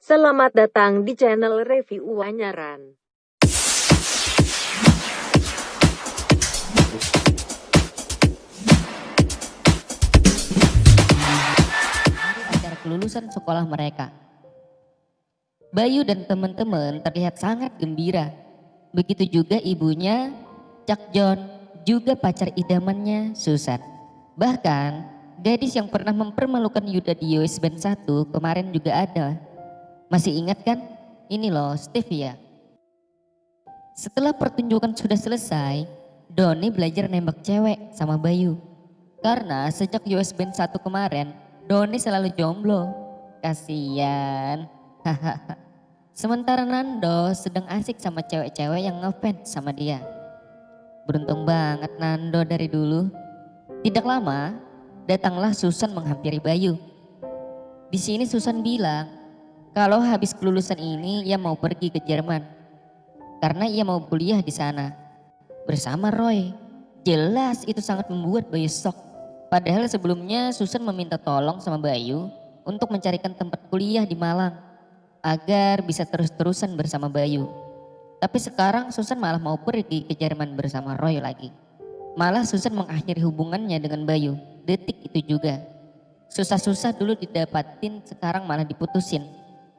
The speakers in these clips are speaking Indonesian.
Selamat datang di channel Review Anyaran. Acara kelulusan sekolah mereka. Bayu dan teman-teman terlihat sangat gembira. Begitu juga ibunya, Cak Jon, juga pacar idamannya Susan. Bahkan gadis yang pernah mempermalukan Yuda di US Band 1 kemarin juga ada. Masih ingat kan? Ini loh Steve ya. Setelah pertunjukan sudah selesai, Doni belajar nembak cewek sama Bayu. Karena sejak US Band 1 kemarin, Doni selalu jomblo. Kasian. Sementara Nando sedang asik sama cewek-cewek yang ngefans sama dia. Beruntung banget Nando dari dulu. Tidak lama, datanglah Susan menghampiri Bayu. Di sini Susan bilang, kalau habis kelulusan ini ia mau pergi ke Jerman. Karena ia mau kuliah di sana bersama Roy. Jelas itu sangat membuat Bayu shock. Padahal sebelumnya Susan meminta tolong sama Bayu untuk mencarikan tempat kuliah di Malang agar bisa terus-terusan bersama Bayu. Tapi sekarang Susan malah mau pergi ke Jerman bersama Roy lagi. Malah Susan mengakhiri hubungannya dengan Bayu detik itu juga. Susah-susah dulu didapatin, sekarang malah diputusin.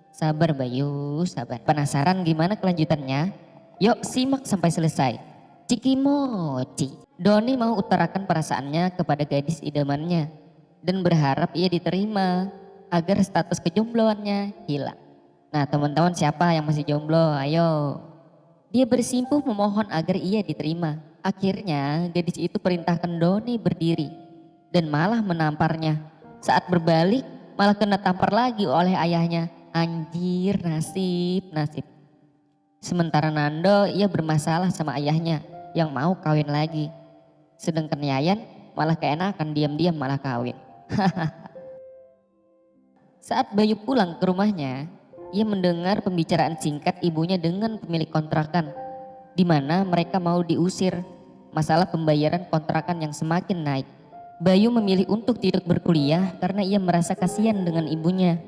Sabar Bayu, sabar. Penasaran gimana kelanjutannya? Yuk simak sampai selesai. Cikimoci. Doni mau utarakan perasaannya kepada gadis idamannya dan berharap ia diterima agar status kejombloannya hilang. Nah teman-teman, siapa yang masih jomblo? Ayo. Dia bersimpuh memohon agar ia diterima. Akhirnya gadis itu perintahkan Doni berdiri dan malah menamparnya. Saat berbalik malah kena tampar lagi oleh ayahnya. Anjir, nasib. Sementara Nando ia bermasalah sama ayahnya yang mau kawin lagi. Sedangkan Yayan malah keenakan diam-diam malah kawin. Saat Bayu pulang ke rumahnya, ia mendengar pembicaraan singkat ibunya dengan pemilik kontrakan, di mana mereka mau diusir masalah pembayaran kontrakan yang semakin naik. Bayu memilih untuk tidak berkuliah karena ia merasa kasihan dengan ibunya.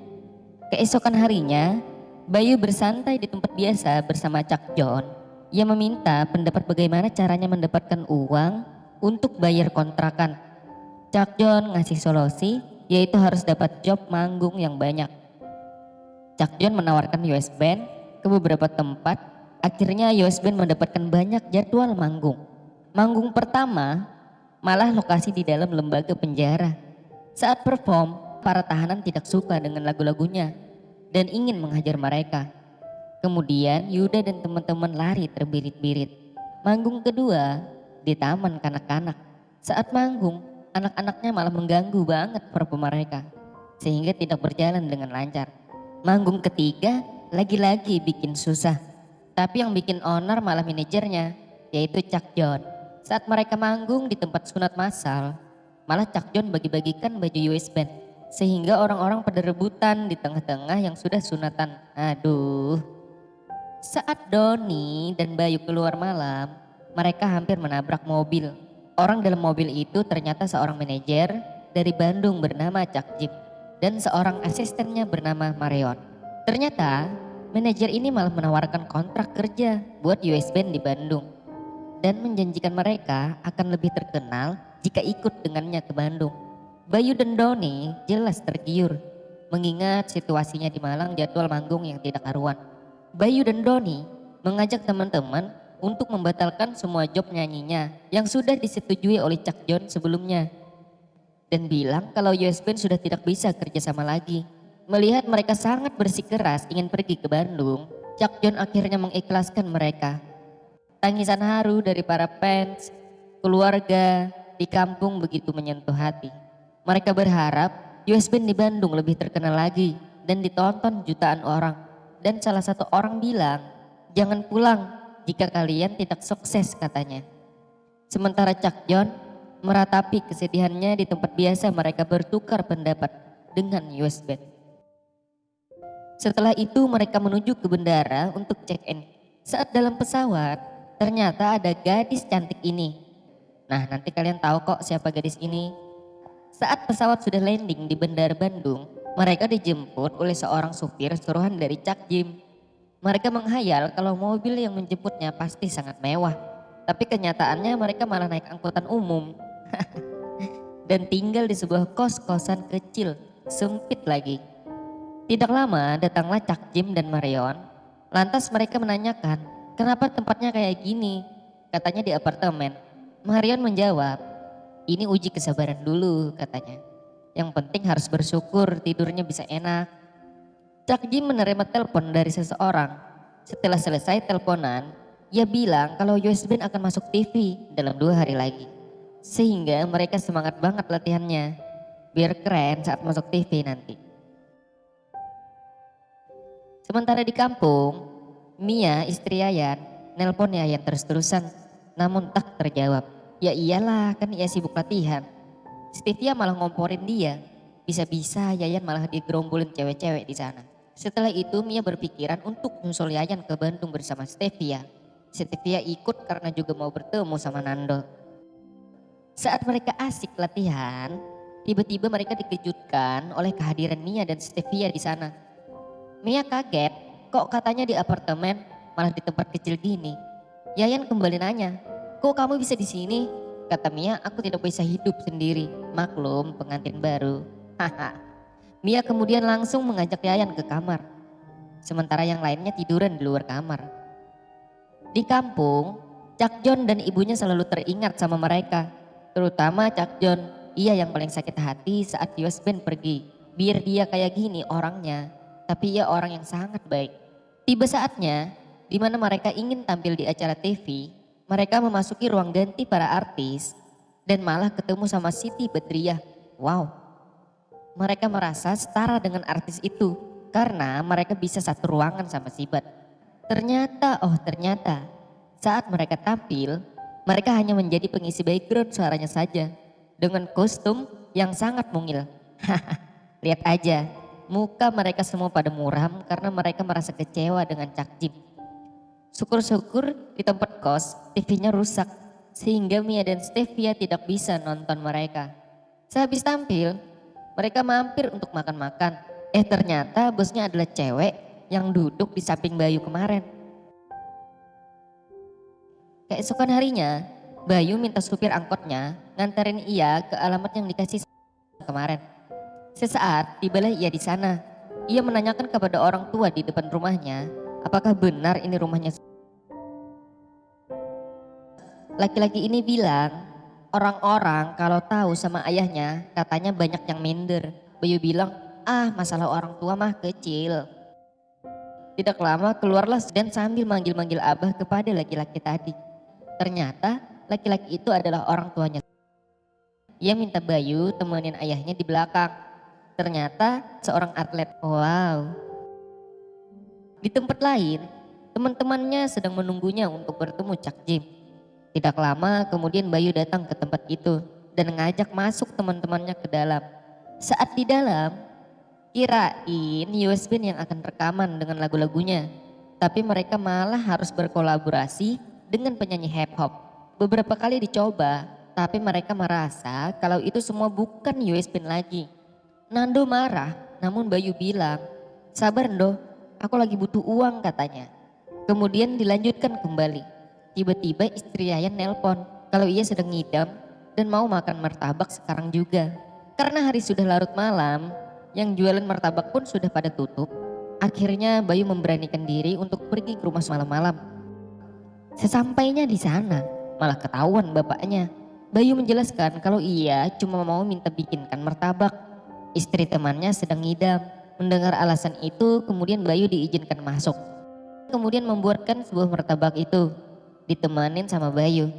Keesokan harinya, Bayu bersantai di tempat biasa bersama Cak Jon. Ia meminta pendapat bagaimana caranya mendapatkan uang untuk bayar kontrakan. Cak Jon ngasih solusi, yaitu harus dapat job manggung yang banyak. Cak Jon menawarkan US Band ke beberapa tempat. Akhirnya US Band mendapatkan banyak jadwal manggung. Manggung pertama malah lokasi di dalam lembaga penjara. Saat perform, para tahanan tidak suka dengan lagu-lagunya dan ingin menghajar mereka. Kemudian Yuda dan teman-teman lari terbirit-birit. Manggung kedua di taman kanak-kanak. Saat manggung, anak-anaknya malah mengganggu banget performa mereka sehingga tidak berjalan dengan lancar. Manggung ketiga lagi-lagi bikin susah. Tapi yang bikin onar malah manajernya, yaitu Cak Jon. Saat mereka manggung di tempat sunat massal, malah Cak Jon bagi-bagikan baju US Band sehingga orang-orang pada rebutan di tengah-tengah yang sudah sunatan. Aduh. Saat Doni dan Bayu keluar malam, mereka hampir menabrak mobil. Orang dalam mobil itu ternyata seorang manajer dari Bandung bernama Cak Jip dan seorang asistennya bernama Marion. Ternyata manajer ini malah menawarkan kontrak kerja buat US Band di Bandung dan menjanjikan mereka akan lebih terkenal jika ikut dengannya ke Bandung. Bayu dan Doni jelas tergiur mengingat situasinya di Malang, jadwal manggung yang tidak karuan. Bayu dan Doni mengajak teman-teman untuk membatalkan semua job nyanyinya yang sudah disetujui oleh Cak Jon sebelumnya dan bilang kalau US Band sudah tidak bisa kerjasama lagi. Melihat mereka sangat bersikeras ingin pergi ke Bandung, Cak Jon akhirnya mengikhlaskan mereka. Tangisan haru dari para fans, keluarga di kampung begitu menyentuh hati. Mereka berharap US Band di Bandung lebih terkenal lagi dan ditonton jutaan orang. Dan salah satu orang bilang, jangan pulang jika kalian tidak sukses katanya. Sementara Cak Jon meratapi kesedihannya di tempat biasa mereka bertukar pendapat dengan US Band. Setelah itu mereka menuju ke bandara untuk check-in. Saat dalam pesawat, ternyata ada gadis cantik ini. Nah nanti kalian tahu kok siapa gadis ini. Saat pesawat sudah landing di Bandara Bandung, Mereka dijemput oleh seorang supir suruhan dari Cak Jim. Mereka menghayal kalau mobil yang menjemputnya pasti sangat mewah. Tapi kenyataannya mereka malah naik angkutan umum dan tinggal di sebuah kos-kosan kecil, sempit lagi. Tidak lama datanglah Cak Jim dan Marion. Lantas mereka menanyakan, kenapa tempatnya kayak gini? Katanya di apartemen. Marion menjawab, ini uji kesabaran dulu katanya. Yang penting harus bersyukur tidurnya bisa enak. Cak Jim menerima telepon dari seseorang. Setelah selesai teleponan, ia bilang kalau US Band akan masuk TV dalam 2 hari lagi. Sehingga mereka semangat banget latihannya. Biar keren saat masuk TV nanti. Sementara di kampung, Mia istri Yayan nelpon Yayan terus-terusan. Namun tak terjawab. Ya iyalah kan ia sibuk latihan. Stevia malah ngomporin dia. Bisa-bisa Yayan malah digerombolin cewek-cewek di sana. Setelah itu Mia berpikiran untuk nyusul Yayan ke Bandung bersama Stevia. Stevia ikut karena juga mau bertemu sama Nando. Saat mereka asik latihan, tiba-tiba mereka dikejutkan oleh kehadiran Mia dan Stevia di sana. Mia kaget, kok katanya di apartemen malah di tempat kecil gini. Yayan kembali nanya, kok kamu bisa di sini? Kata Mia, aku tidak bisa hidup sendiri. Maklum pengantin baru. Haha. Mia kemudian langsung mengajak Yayan ke kamar. Sementara yang lainnya tiduran di luar kamar. Di kampung, Cak John dan ibunya selalu teringat sama mereka. Terutama Cak John, ia yang paling sakit hati saat US Band pergi. Biar dia kayak gini orangnya, tapi ia orang yang sangat baik. Tiba saatnya, di mana mereka ingin tampil di acara TV, mereka memasuki ruang ganti para artis dan malah ketemu sama Siti Badriah. Wow, mereka merasa setara dengan artis itu karena mereka bisa satu ruangan sama Sibat. Ternyata saat mereka tampil, mereka hanya menjadi pengisi background suaranya saja dengan kostum yang sangat mungil. Lihat aja, muka mereka semua pada muram karena mereka merasa kecewa dengan Cak Jim. Syukur-syukur di tempat kos TV-nya rusak sehingga Mia dan Stevia tidak bisa nonton mereka. Sehabis tampil, mereka mampir untuk makan-makan. Ternyata bosnya adalah cewek yang duduk di samping Bayu kemarin. Keesokan harinya, Bayu minta supir angkotnya nganterin ia ke alamat yang dikasih kemarin. Sesaat tibalah ia di sana. Ia menanyakan kepada orang tua di depan rumahnya, apakah benar ini rumahnya. Laki-laki ini bilang, orang-orang kalau tahu sama ayahnya katanya banyak yang minder. Bayu bilang, masalah orang tua mah kecil. Tidak lama keluarlah dan sambil manggil-manggil abah kepada laki-laki tadi. Ternyata laki-laki itu adalah orang tuanya. Ia minta Bayu temenin ayahnya di belakang. Ternyata seorang atlet. Wow. Di tempat lain, teman-temannya sedang menunggunya untuk bertemu Cak Jim. Tidak lama kemudian Bayu datang ke tempat itu dan mengajak masuk teman-temannya ke dalam. Saat di dalam, kirain US Band yang akan rekaman dengan lagu-lagunya. Tapi mereka malah harus berkolaborasi dengan penyanyi hip hop. Beberapa kali dicoba, tapi mereka merasa kalau itu semua bukan US Band lagi. Nando marah, namun Bayu bilang, sabar Ndo, aku lagi butuh uang katanya. Kemudian dilanjutkan kembali. Tiba-tiba istri Yayan nelpon kalau ia sedang ngidam dan mau makan martabak sekarang juga. Karena hari sudah larut malam, yang jualan martabak pun sudah pada tutup. Akhirnya Bayu memberanikan diri untuk pergi ke rumah malam-malam. Sesampainya di sana, malah ketahuan bapaknya. Bayu menjelaskan kalau ia cuma mau minta bikinkan martabak. Istri temannya sedang ngidam. Mendengar alasan itu, kemudian Bayu diizinkan masuk. Kemudian membuatkan sebuah martabak itu, ditemanin sama Bayu.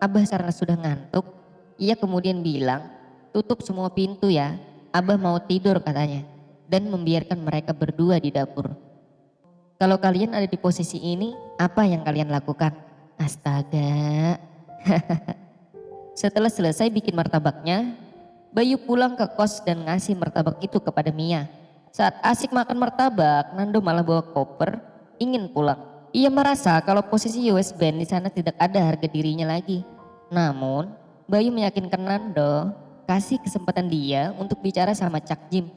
Abah karena sudah ngantuk, ia kemudian bilang, tutup semua pintu ya, Abah mau tidur katanya. Dan membiarkan mereka berdua di dapur. Kalau kalian ada di posisi ini, apa yang kalian lakukan? Astaga. Setelah selesai bikin martabaknya, Bayu pulang ke kos dan ngasih martabak itu kepada Mia. Saat asik makan martabak, Nando malah bawa koper, ingin pulang. Ia merasa kalau posisi US Band di sana tidak ada harga dirinya lagi. Namun, Bayu meyakinkan Nando kasih kesempatan dia untuk bicara sama Cak Jim.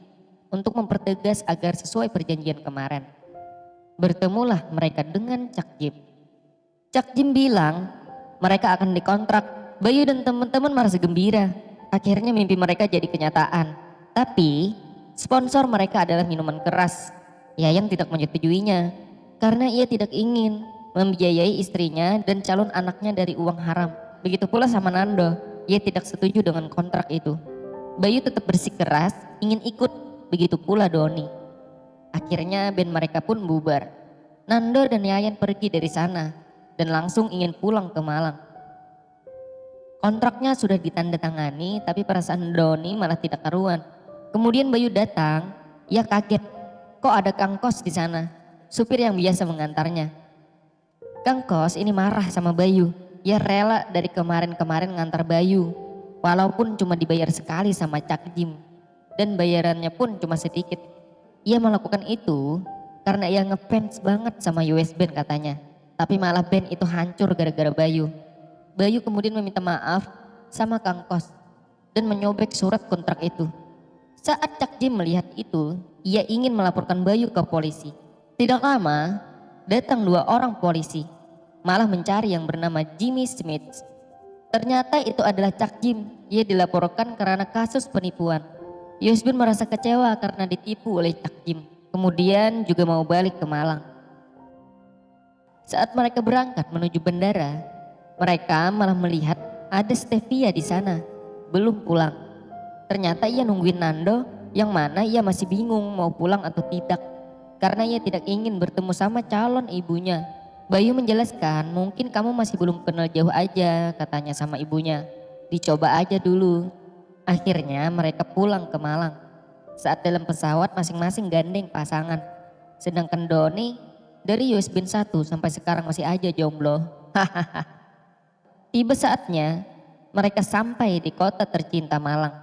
untuk mempertegas agar sesuai perjanjian kemarin. Bertemulah mereka dengan Cak Jim. Cak Jim bilang mereka akan dikontrak. Bayu dan teman-teman merasa gembira. Akhirnya mimpi mereka jadi kenyataan. Tapi sponsor mereka adalah minuman keras. Yayan tidak menyetujuinya karena ia tidak ingin membiayai istrinya dan calon anaknya dari uang haram. Begitu pula sama Nando, ia tidak setuju dengan kontrak itu. Bayu tetap bersikeras ingin ikut, begitu pula Doni. Akhirnya band mereka pun bubar. Nando dan Yayan pergi dari sana dan langsung ingin pulang ke Malang. Kontraknya sudah ditandatangani tapi perasaan Doni malah tidak karuan. Kemudian Bayu datang, ia kaget. Kok ada Kang Kos di sana? Supir yang biasa mengantarnya. Kang Kos ini marah sama Bayu. Ia rela dari kemarin-kemarin ngantar Bayu. Walaupun cuma dibayar sekali sama Cak Jim. Dan bayarannya pun cuma sedikit. Ia melakukan itu karena ia ngefans banget sama US Band katanya. Tapi malah band itu hancur gara-gara Bayu. Bayu kemudian meminta maaf sama Kang Kos dan menyobek surat kontrak itu. Saat Cak Jim melihat itu, ia ingin melaporkan Bayu ke polisi. Tidak lama, datang 2 orang polisi, malah mencari yang bernama Jimmy Smith. Ternyata itu adalah Cak Jim. Ia dilaporkan karena kasus penipuan. Yusbin merasa kecewa karena ditipu oleh Cak Jim. Kemudian juga mau balik ke Malang. Saat mereka berangkat menuju bandara, mereka malah melihat ada Stevia di sana, belum pulang. Ternyata ia nungguin Nando, yang mana ia masih bingung mau pulang atau tidak. Karena ia tidak ingin bertemu sama calon ibunya. Bayu menjelaskan, mungkin kamu masih belum kenal jauh aja, katanya sama ibunya. Dicoba aja dulu. Akhirnya mereka pulang ke Malang. Saat dalam pesawat masing-masing gandeng pasangan. Sedangkan Doni dari US Band 1 sampai sekarang masih aja jomblo. Hahaha. Tiba saatnya mereka sampai di kota tercinta Malang.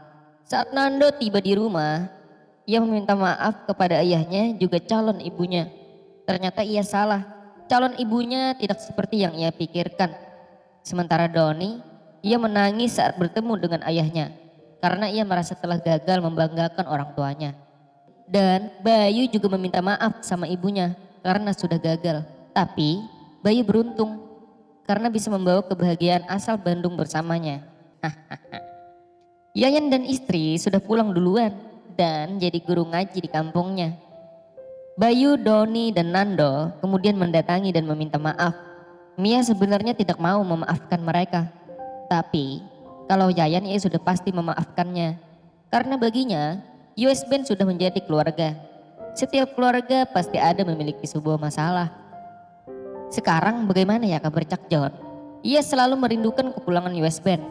Saat Nando tiba di rumah, ia meminta maaf kepada ayahnya juga calon ibunya. Ternyata ia salah, calon ibunya tidak seperti yang ia pikirkan. Sementara Doni, ia menangis saat bertemu dengan ayahnya karena ia merasa telah gagal membanggakan orang tuanya. Dan Bayu juga meminta maaf sama ibunya karena sudah gagal. Tapi Bayu beruntung karena bisa membawa kebahagiaan asal Bandung bersamanya. Yayan dan istri sudah pulang duluan dan jadi guru ngaji di kampungnya. Bayu, Doni, dan Nando kemudian mendatangi dan meminta maaf. Mia sebenarnya tidak mau memaafkan mereka. Tapi kalau Yayan ia sudah pasti memaafkannya. Karena baginya US Band sudah menjadi keluarga. Setiap keluarga pasti ada memiliki sebuah masalah. Sekarang bagaimana ya kabar Cak John? Ia selalu merindukan kepulangan US Band.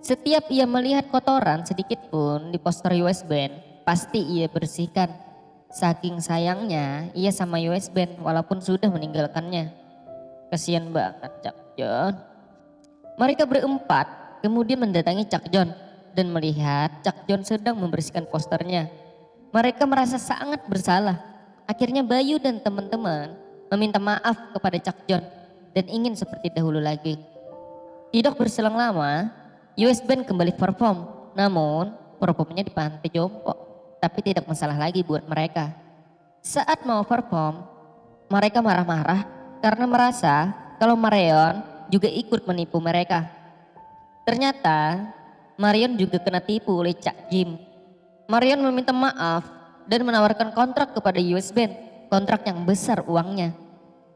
Setiap ia melihat kotoran sedikit pun di poster US Band, pasti ia bersihkan. Saking sayangnya ia sama US Band walaupun sudah meninggalkannya. Kasian banget Cak John. Mereka berempat kemudian mendatangi Cak John dan melihat Cak John sedang membersihkan posternya. Mereka merasa sangat bersalah. Akhirnya Bayu dan teman-teman meminta maaf kepada Cak John dan ingin seperti dahulu lagi. Tidak berselang lama, US Band kembali perform. Namun performnya di Pantai Jompo. Tapi tidak masalah lagi buat mereka. Saat mau perform, mereka marah-marah karena merasa kalau Marion juga ikut menipu mereka. Ternyata Marion juga kena tipu oleh Cak Jim. Marion meminta maaf dan menawarkan kontrak kepada US Band. Kontrak yang besar uangnya.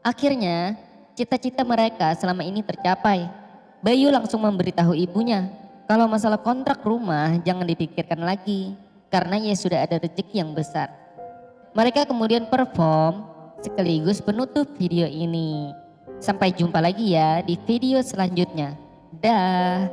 Akhirnya cita-cita mereka selama ini tercapai. Bayu langsung memberitahu ibunya kalau masalah kontrak rumah jangan dipikirkan lagi karena ia sudah ada rezeki yang besar. Mereka kemudian perform sekaligus penutup video ini. Sampai jumpa lagi ya di video selanjutnya. Dah.